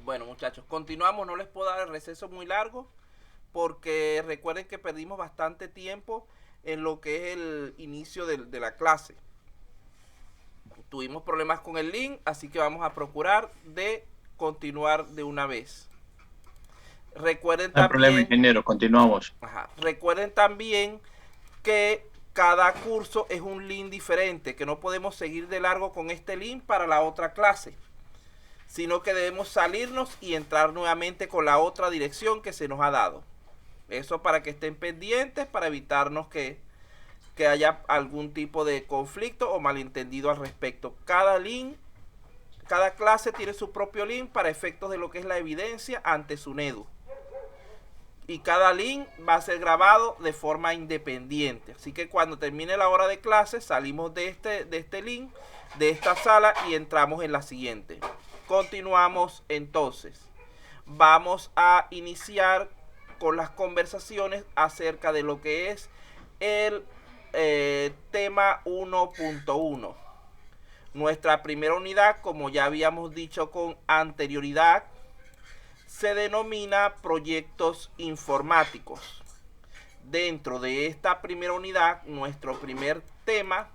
Bueno, muchachos, continuamos. No les puedo dar el receso muy largo porque recuerden que perdimos bastante tiempo en lo que es el inicio de la clase. Tuvimos problemas con el link, así que vamos a procurar de continuar de una vez. Recuerden No hay problema, también, ingeniero, continuamos. recuerden también que cada curso es un link diferente, que no podemos seguir de largo con este link para la otra clase, sino que debemos salirnos y entrar nuevamente con la otra dirección que se nos ha dado. Eso para que estén pendientes, para evitarnos que haya algún tipo de conflicto o malentendido al respecto. Cada link, cada clase tiene su propio link para efectos de lo que es la evidencia ante SUNEDU. Y cada link va a ser grabado de forma independiente. Así que cuando termine la hora de clase salimos de este link, de esta sala y entramos en la siguiente. Continuamos entonces. Vamos a iniciar con las conversaciones acerca de lo que es el tema 1.1. Nuestra primera unidad, como ya habíamos dicho con anterioridad, se denomina proyectos informáticos. Dentro de esta primera unidad, nuestro primer tema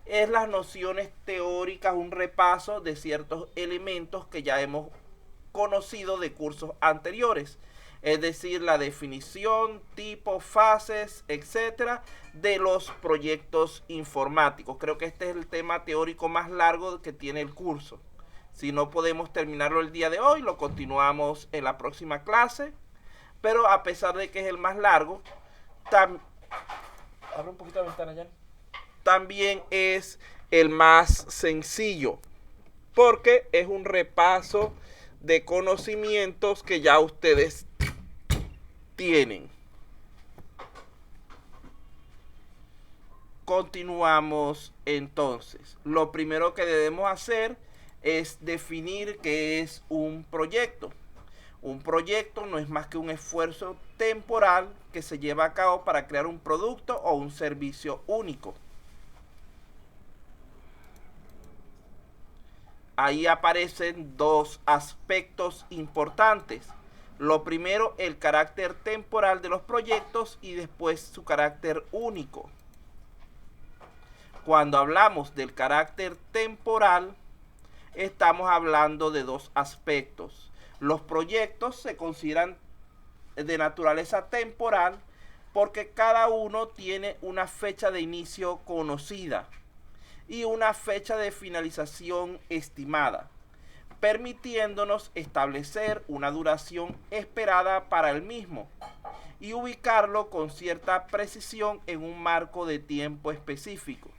es las nociones teóricas, un repaso de ciertos elementos que ya hemos conocido de cursos anteriores, es decir, la definición, tipo, fases, etcétera, de los proyectos informáticos. Creo que este es el tema teórico más largo que tiene el curso. Si no podemos terminarlo el día de hoy, lo continuamos en la próxima clase, pero a pesar de que es el más largo, abre un poquito la ventana ya, también es el más sencillo, porque es un repaso de conocimientos que ya ustedes tienen. Continuamos entonces. Lo primero que debemos hacer es definir qué es un proyecto. Un proyecto no es más que un esfuerzo temporal que se lleva a cabo para crear un producto o un servicio único. Ahí aparecen dos aspectos importantes. Lo primero, el carácter temporal de los proyectos y después su carácter único. Cuando hablamos del carácter temporal, estamos hablando de dos aspectos. Los proyectos se consideran de naturaleza temporal porque cada uno tiene una fecha de inicio conocida y una fecha de finalización estimada, permitiéndonos establecer una duración esperada para el mismo y ubicarlo con cierta precisión en un marco de tiempo específico,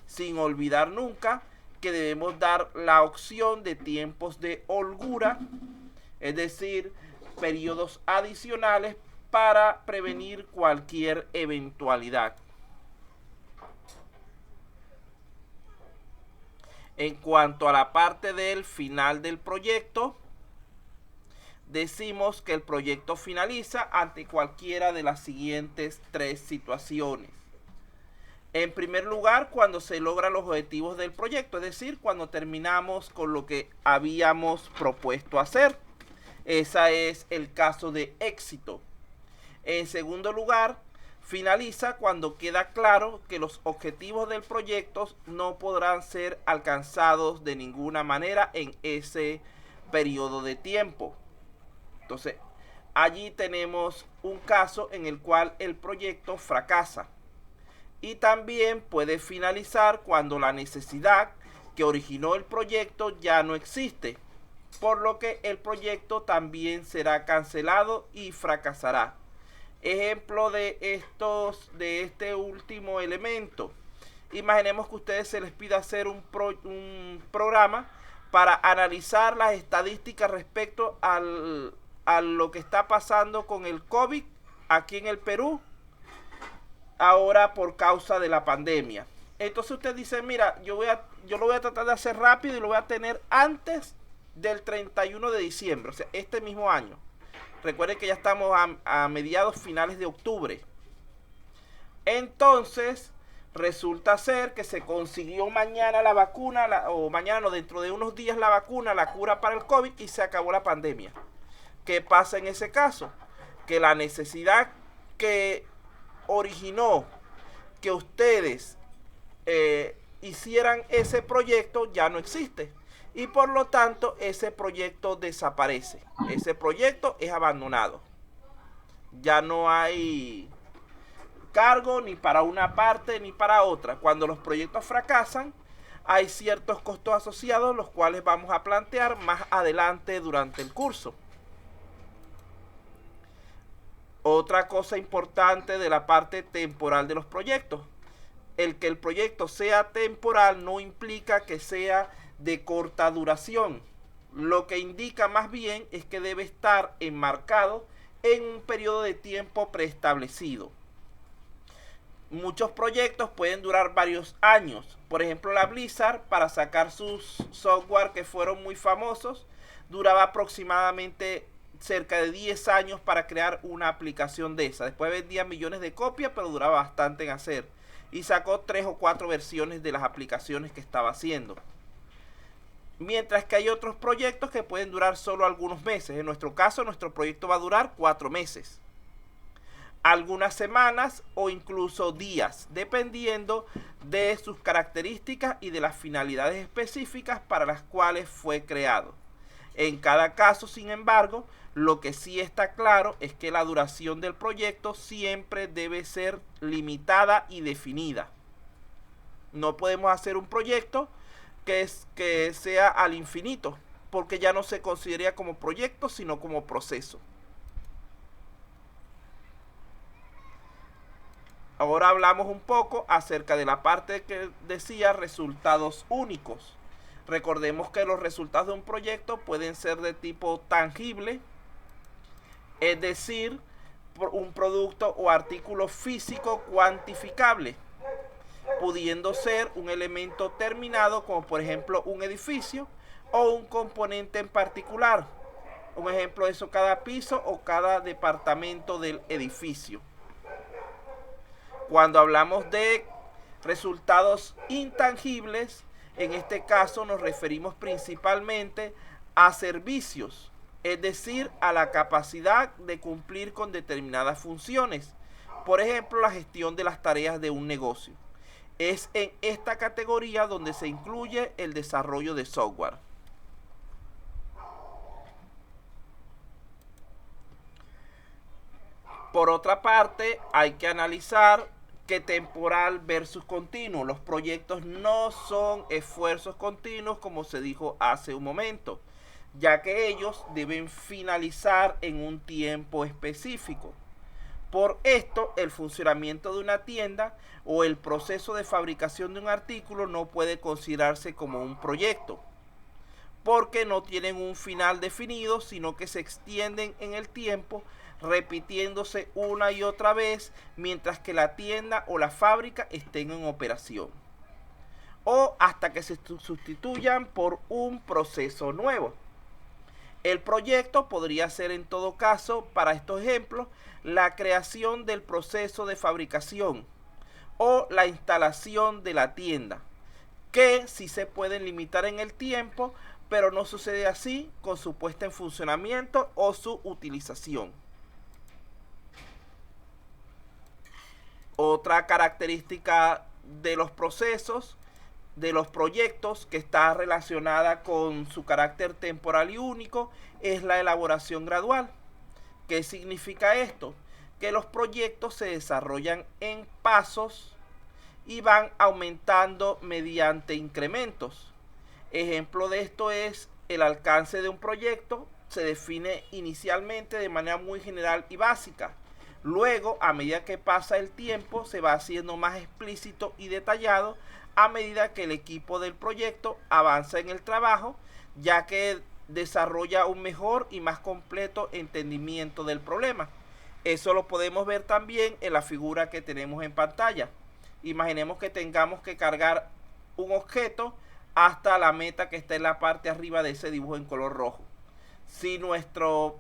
sin olvidar nunca que debemos dar la opción de tiempos de holgura, es decir, periodos adicionales para prevenir cualquier eventualidad. En cuanto a la parte del final del proyecto, decimos que el proyecto finaliza ante cualquiera de las siguientes tres situaciones. En primer lugar, cuando se logran los objetivos del proyecto, es decir, cuando terminamos con lo que habíamos propuesto hacer. Ese es el caso de éxito. En segundo lugar, finaliza cuando queda claro que los objetivos del proyecto no podrán ser alcanzados de ninguna manera en ese periodo de tiempo. Entonces, allí tenemos un caso en el cual el proyecto fracasa. Y también puede finalizar cuando la necesidad que originó el proyecto ya no existe, por lo que el proyecto también será cancelado y fracasará. Ejemplo de este último elemento. Imaginemos que a ustedes se les pida hacer un programa para analizar las estadísticas respecto a lo que está pasando con el COVID aquí en el Perú ahora por causa de la pandemia. Entonces usted dice, mira, yo lo voy a tratar de hacer rápido y lo voy a tener antes del 31 de diciembre, o sea, este mismo año. Recuerden que ya estamos a mediados finales de octubre. Entonces, resulta ser que se consiguió mañana la vacuna, o mañana no, dentro de unos días la vacuna, la cura para el COVID y se acabó la pandemia. ¿Qué pasa en ese caso? Que la necesidad que originó que ustedes hicieran ese proyecto ya no existe. Y por lo tanto ese proyecto desaparece. Ese proyecto es abandonado. Ya no hay cargo ni para una parte ni para otra. Cuando los proyectos fracasan, hay ciertos costos asociados, los cuales vamos a plantear más adelante durante el curso. Otra cosa importante de la parte temporal de los proyectos. El que el proyecto sea temporal no implica que sea de corta duración. Lo que indica más bien es que debe estar enmarcado en un periodo de tiempo preestablecido. Muchos proyectos pueden durar varios años. Por ejemplo, la Blizzard, para sacar sus software que fueron muy famosos, duraba aproximadamente cerca de 10 años para crear una aplicación de esa. Después vendía millones de copias, pero duraba bastante en hacer. Y sacó 3 o 4 versiones de las aplicaciones que estaba haciendo. Mientras que hay otros proyectos que pueden durar solo algunos meses. En nuestro caso, nuestro proyecto va a durar 4 meses. Algunas semanas o incluso días, dependiendo de sus características y de las finalidades específicas para las cuales fue creado. En cada caso, sin embargo, lo que sí está claro es que la duración del proyecto siempre debe ser limitada y definida. No podemos hacer un proyecto que sea al infinito, porque ya no se consideraría como proyecto, sino como proceso. Ahora hablamos un poco acerca de la parte que decía resultados únicos. Recordemos que los resultados de un proyecto pueden ser de tipo tangible, es decir, un producto o artículo físico cuantificable, pudiendo ser un elemento terminado como por ejemplo un edificio o un componente en particular. Un ejemplo de eso, cada piso o cada departamento del edificio. Cuando hablamos de resultados intangibles, en este caso nos referimos principalmente a servicios, es decir, a la capacidad de cumplir con determinadas funciones. Por ejemplo, la gestión de las tareas de un negocio. Es en esta categoría donde se incluye el desarrollo de software. Por otra parte, hay que analizar que temporal versus continuo. Los proyectos no son esfuerzos continuos, como se dijo hace un momento, ya que ellos deben finalizar en un tiempo específico. Por esto, el funcionamiento de una tienda o el proceso de fabricación de un artículo no puede considerarse como un proyecto, porque no tienen un final definido, sino que se extienden en el tiempo, repitiéndose una y otra vez mientras que la tienda o la fábrica estén en operación, o hasta que se sustituyan por un proceso nuevo. El proyecto podría ser en todo caso, para estos ejemplos, la creación del proceso de fabricación o la instalación de la tienda, que sí se pueden limitar en el tiempo, pero no sucede así con su puesta en funcionamiento o su utilización. Otra característica de los procesos, de los proyectos, que está relacionada con su carácter temporal y único, es la elaboración gradual. ¿Qué significa esto? Que los proyectos se desarrollan en pasos y van aumentando mediante incrementos. Ejemplo de esto es el alcance de un proyecto. Se define inicialmente de manera muy general y básica. Luego, a medida que pasa el tiempo, se va haciendo más explícito y detallado a medida que el equipo del proyecto avanza en el trabajo, ya que desarrolla un mejor y más completo entendimiento del problema. Eso lo podemos ver también en la figura que tenemos en pantalla. Imaginemos que tengamos que cargar un objeto hasta la meta que está en la parte arriba de ese dibujo en color rojo. Si nuestro,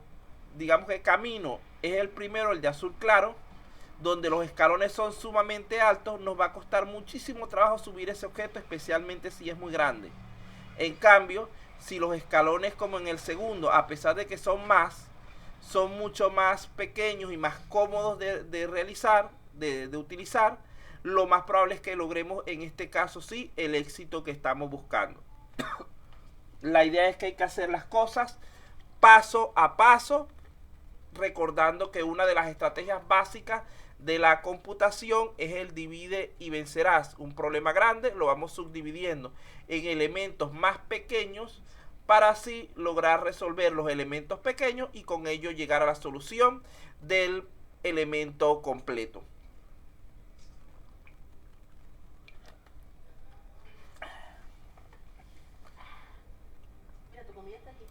digamos que camino es el primero, el de azul claro, donde los escalones son sumamente altos, nos va a costar muchísimo trabajo subir ese objeto, especialmente si es muy grande. En cambio, si los escalones como en el segundo, a pesar de que son mucho más pequeños y más cómodos de realizar, de utilizar, lo más probable es que logremos en este caso sí el éxito que estamos buscando. La idea es que hay que hacer las cosas paso a paso, recordando que una de las estrategias básicas de la computación es el divide y vencerás. Un problema grande lo vamos subdividiendo en elementos más pequeños para así lograr resolver los elementos pequeños y con ello llegar a la solución del elemento completo. Mira, tu comida está aquí.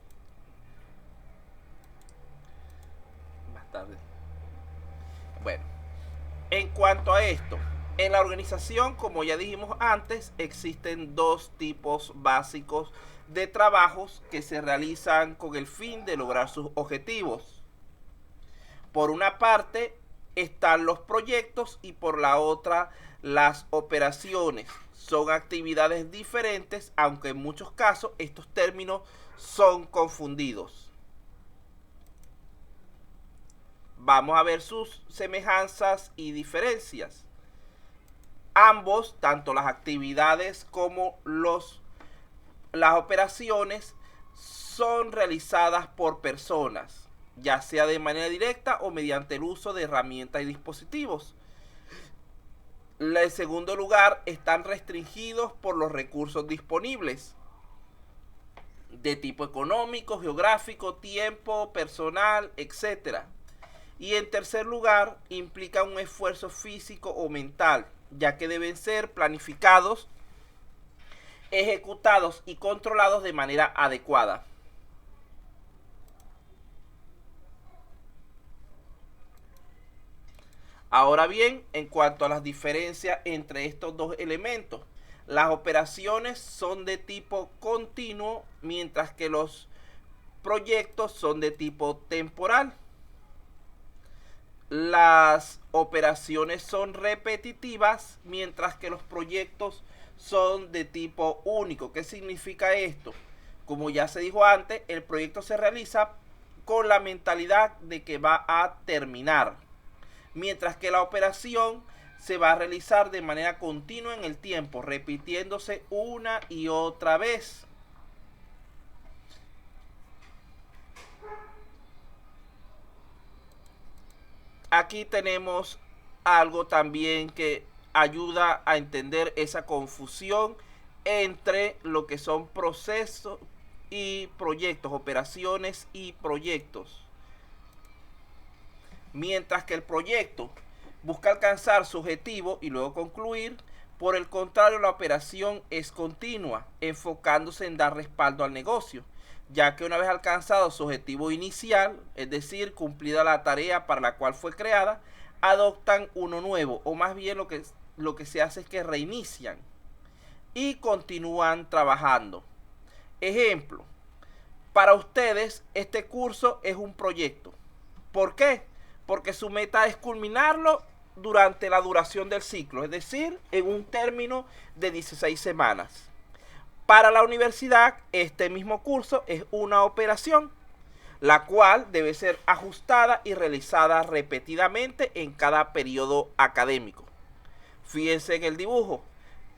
Más tarde. Bueno, en cuanto a esto, en la organización, como ya dijimos antes, existen dos tipos básicos de trabajos que se realizan con el fin de lograr sus objetivos. Por una parte están los proyectos y por la otra las operaciones. Son actividades diferentes, aunque en muchos casos estos términos son confundidos. Vamos a ver sus semejanzas y diferencias. Ambos, tanto las actividades como las operaciones, son realizadas por personas, ya sea de manera directa o mediante el uso de herramientas y dispositivos. En segundo lugar, están restringidos por los recursos disponibles de tipo económico, geográfico, tiempo, personal, etc. Y en tercer lugar, implica un esfuerzo físico o mental, ya que deben ser planificados, ejecutados y controlados de manera adecuada. Ahora bien, en cuanto a las diferencias entre estos dos elementos, las operaciones son de tipo continuo, mientras que los proyectos son de tipo temporal. Las operaciones son repetitivas, mientras que los proyectos son de tipo único. ¿Qué significa esto? Como ya se dijo antes, el proyecto se realiza con la mentalidad de que va a terminar, mientras que la operación se va a realizar de manera continua en el tiempo, repitiéndose una y otra vez. Aquí tenemos algo también que ayuda a entender esa confusión entre lo que son procesos y proyectos, operaciones y proyectos. Mientras que el proyecto busca alcanzar su objetivo y luego concluir, por el contrario, la operación es continua, enfocándose en dar respaldo al negocio, ya que una vez alcanzado su objetivo inicial, es decir, cumplida la tarea para la cual fue creada, adoptan uno nuevo, o más bien lo que se hace es que reinician y continúan trabajando. Ejemplo, para ustedes este curso es un proyecto. ¿Por qué? Porque su meta es culminarlo durante la duración del ciclo, es decir, en un término de 16 semanas. Para la universidad, este mismo curso es una operación, la cual debe ser ajustada y realizada repetidamente en cada periodo académico. Fíjense en el dibujo,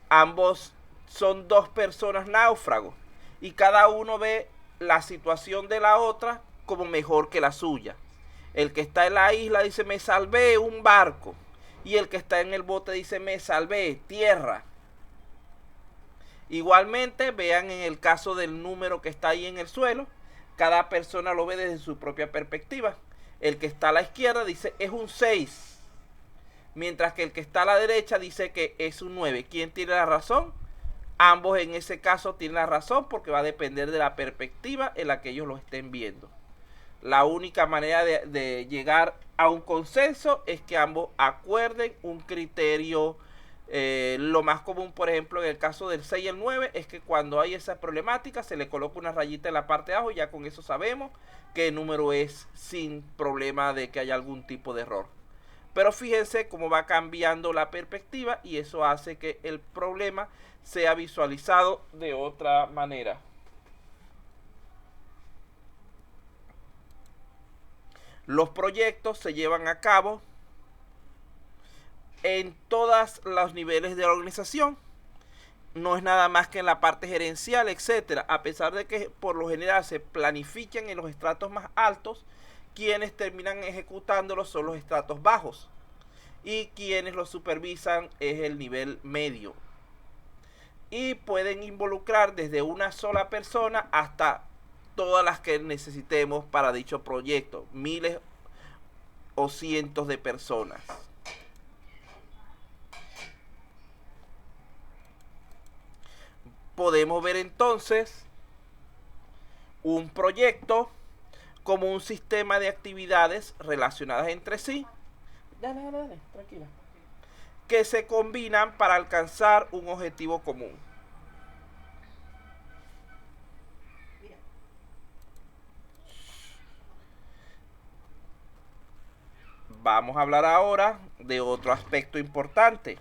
ambos son dos personas náufragos y cada uno ve la situación de la otra como mejor que la suya. El que está en la isla dice me salvé, un barco, y el que está en el bote dice me salvé, tierra. Igualmente, vean en el caso del número que está ahí en el suelo, cada persona lo ve desde su propia perspectiva. El que está a la izquierda dice es un 6, mientras que el que está a la derecha dice que es un 9. ¿Quién tiene la razón? Ambos en ese caso tienen la razón, porque va a depender de la perspectiva en la que ellos lo estén viendo. La única manera de llegar a un consenso es que ambos acuerden un criterio. Lo más común, por ejemplo, en el caso del 6 y el 9, es que cuando hay esa problemática se le coloca una rayita en la parte de abajo y ya con eso sabemos que el número es sin problema de que haya algún tipo de error. Pero fíjense cómo va cambiando la perspectiva y eso hace que el problema sea visualizado de otra manera. Los proyectos se llevan a cabo en todos los niveles de la organización. No es nada más que en la parte gerencial, etcétera. A pesar de que por lo general se planifican en los estratos más altos, quienes terminan ejecutándolo son los estratos bajos y quienes lo supervisan es el nivel medio. Y pueden involucrar desde una sola persona hasta todas las que necesitemos para dicho proyecto, miles o cientos de personas. Podemos ver entonces un proyecto como un sistema de actividades relacionadas entre sí, tranquila, que se combinan para alcanzar un objetivo común. Vamos a hablar ahora de otro aspecto importante.